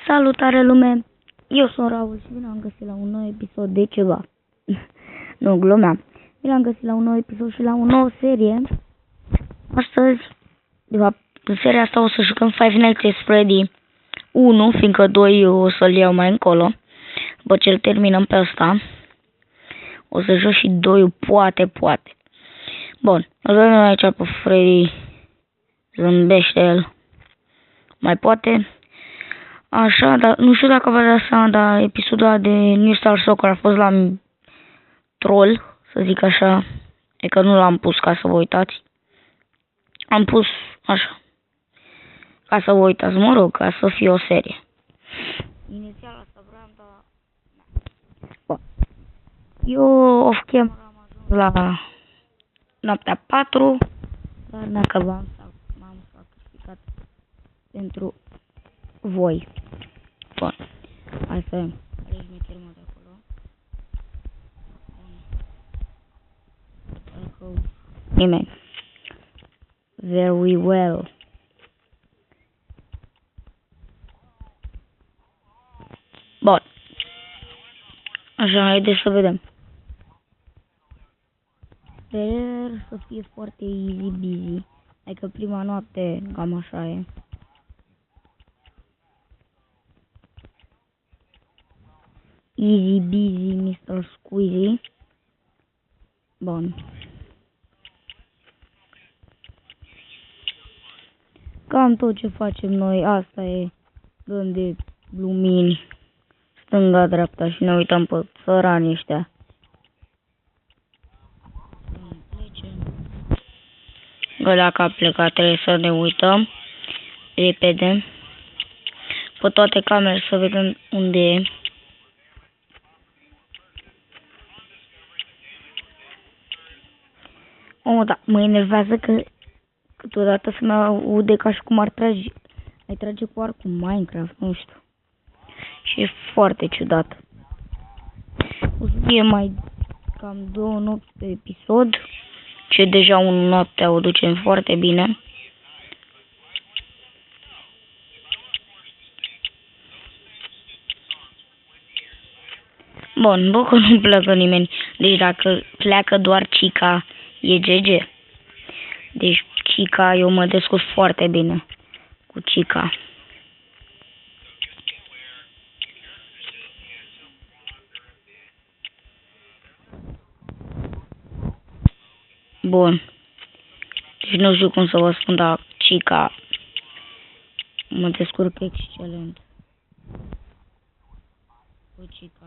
Salutare lume, eu sunt Raul și bine am găsit la un nou episod de ceva. Nu, glumeam. Bine am găsit la un nou episod și la o nouă serie. Astăzi, de fapt, în seria asta o să jucăm Five Nights at Freddy 1, fiindcă 2 o să-l iau mai încolo. După ce îl terminăm pe ăsta, o să joc și 2, poate. Bun, îl vedem aici pe Freddy, zâmbește el. Mai poate. Așa, dar nu știu dacă vă dați seama, dar episodul de New Star Soccer a fost la troll, să zic așa. E că nu l-am pus ca să vă uitați. Am pus așa, ca să vă uitați, mă rog, ca să fie o serie. Inițial asta vreau, dar... Bun. Eu off-camera am ajuns la noaptea 4, dar dacă m-am sacrificat pentru voi. Bun. Hai să vedem. Are șmecherul de acolo. Bun. Nimeni. Very well. Bun. Așa, haideți să vedem. Sper să fie foarte easy busy. Adică prima noapte cam așa e. Easy busy, Mr. Squeezy. Bun. Cam tot ce facem noi, asta e. Dăm de lumini stânga-dreapta și ne uităm pe țăranii ăștia. Că dacă a plecat trebuie să ne uităm repede pe toate camerele să vedem unde e. Oh, da, mă enervează că câteodată se mai aude ca și cum ai trage cu arcul Minecraft, nu știu. Și e foarte ciudat. O să fie mai cam 2 nopți pe episod, ce deja 1 noapte o ducem foarte bine. Bun, bă că nu pleacă nimeni, deci dacă pleacă doar Chica, e GG. Deci Chica, eu mă descurc foarte bine cu Chica. Bun. Deci nu știu cum să vă spun, dar Chica mă descurc excelent cu Chica.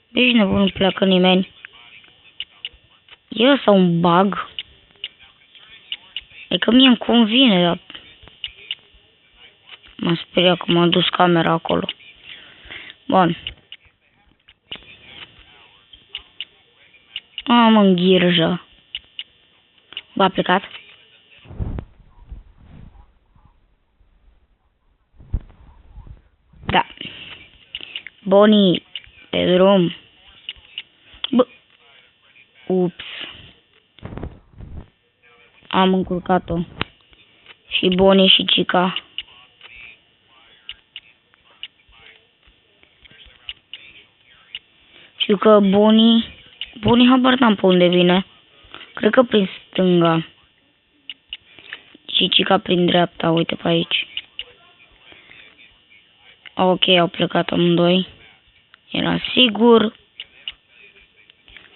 Deci nu pleacă nimeni. E ăsta un bug? E că mie îmi convine, dar m-a speriat că m-a dus camera acolo. Bun. Am în ghirjă. V-a plecat? Da. Bonnie, pe drum. Bă. Ups. Am încurcat-o. Și Bonnie și Chica. Știu că Bonnie habar n-am pe unde vine. Cred că prin stânga. Și Chica prin dreapta, uite pe aici. Ok, au plecat amândoi. Era sigur.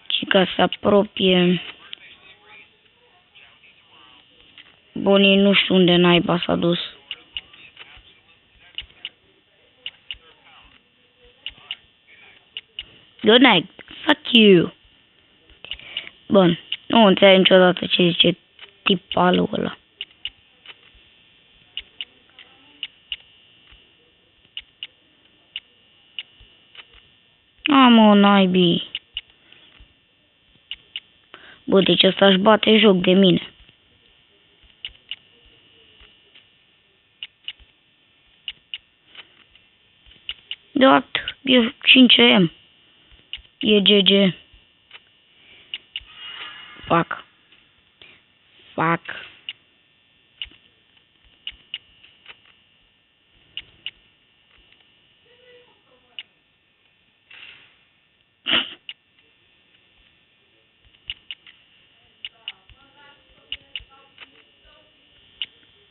Chica se apropie. Bonnie nu știu unde naiba s-a dus. Good night. Fuck you. Bun. Nu înțeleg niciodată ce zice tipalul ăla. Mă, naibii. Bă, deci ăsta își bate joc de mine. De fapt, e 5 AM. E GG. Fuck.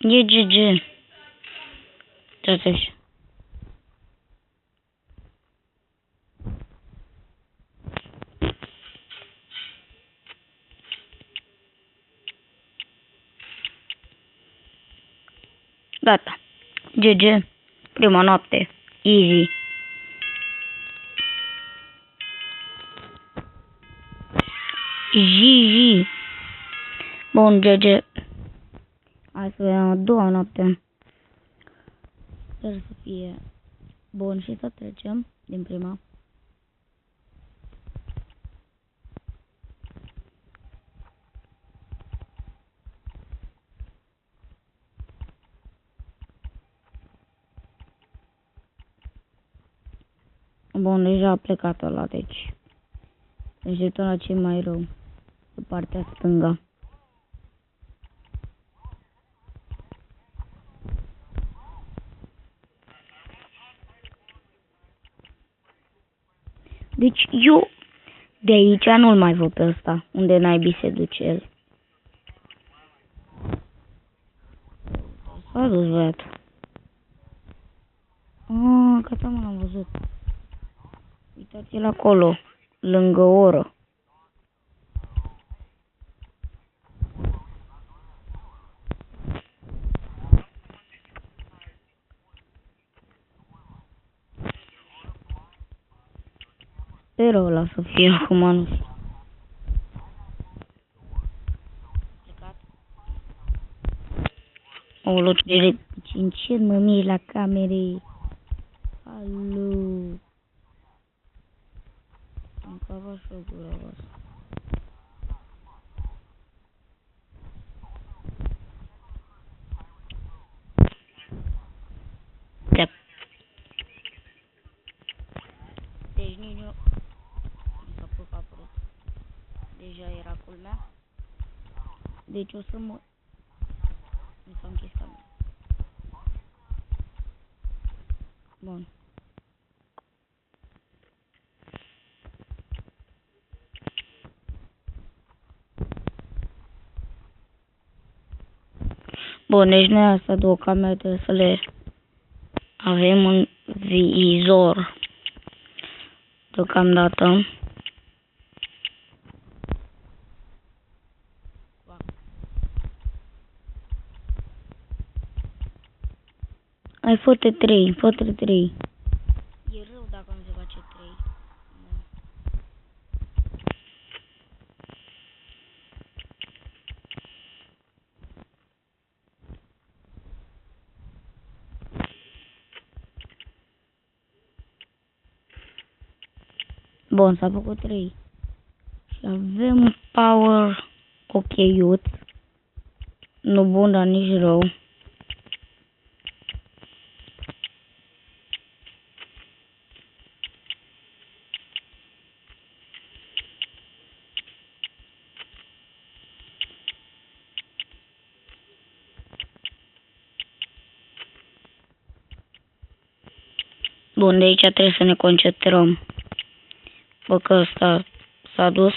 E GG. Totuși. Gata. GG. Prima noapte. Easy. GG. Bun, GG. Hai să vedem a doua noapte. Sper să fie bun și să trecem din prima. Bun, deja a plecat ăla, deci așteptăm la ce mai rău. Pe partea stângă. Deci eu de aici nu-l mai văd pe ăsta, unde naibii se duce el. S-a dus băiatul. Gata mă, l-am văzut. Uitați-l acolo, lângă o oră. Sper ăla să fie acum, nu știu. O locire ce mămii la camere. Alo. Am cavat și o gură asta. Da. Deci nici nu... Mi s-a pus capul. Deja era culmea. Deci o să mă... Mi s-a închis camera. Bun. Bun, deci noi astea două camere trebuie să le avem în vizor. Deocamdată. Ai fă-te 3, fă-te 3. E rău dacă nu se face 3. Bun, s-a făcut 3. Și avem power ok-iut. Nu bun, dar nici rău. Bun, de aici trebuie să ne concentrăm. Bă, că ăsta s-a dus.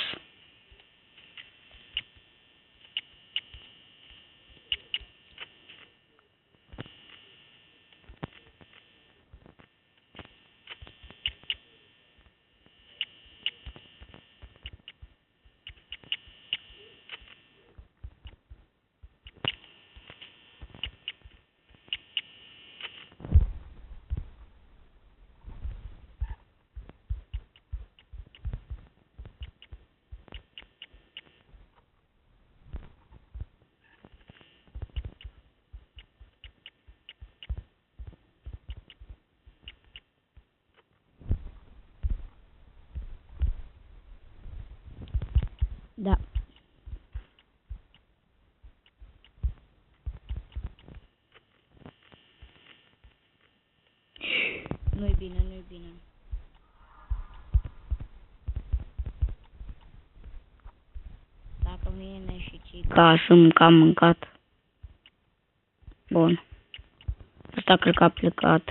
Da. Nu-i bine, nu-i bine. Dacă vine și cica să-mi cam mâncat. Bun. Asta cred că a plecat.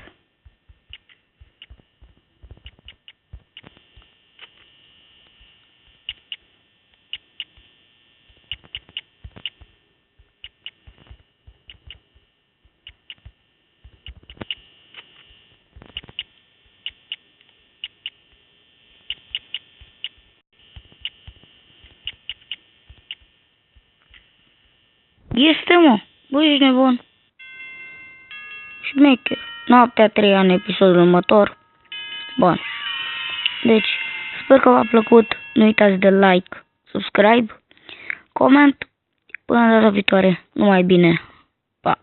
Este, mă. Bă, ești nebun. Șmecher. Noaptea 3 în episodul următor. Bun. Deci, sper că v-a plăcut. Nu uitați de like, subscribe, coment. Până data viitoare. Numai bine. Pa.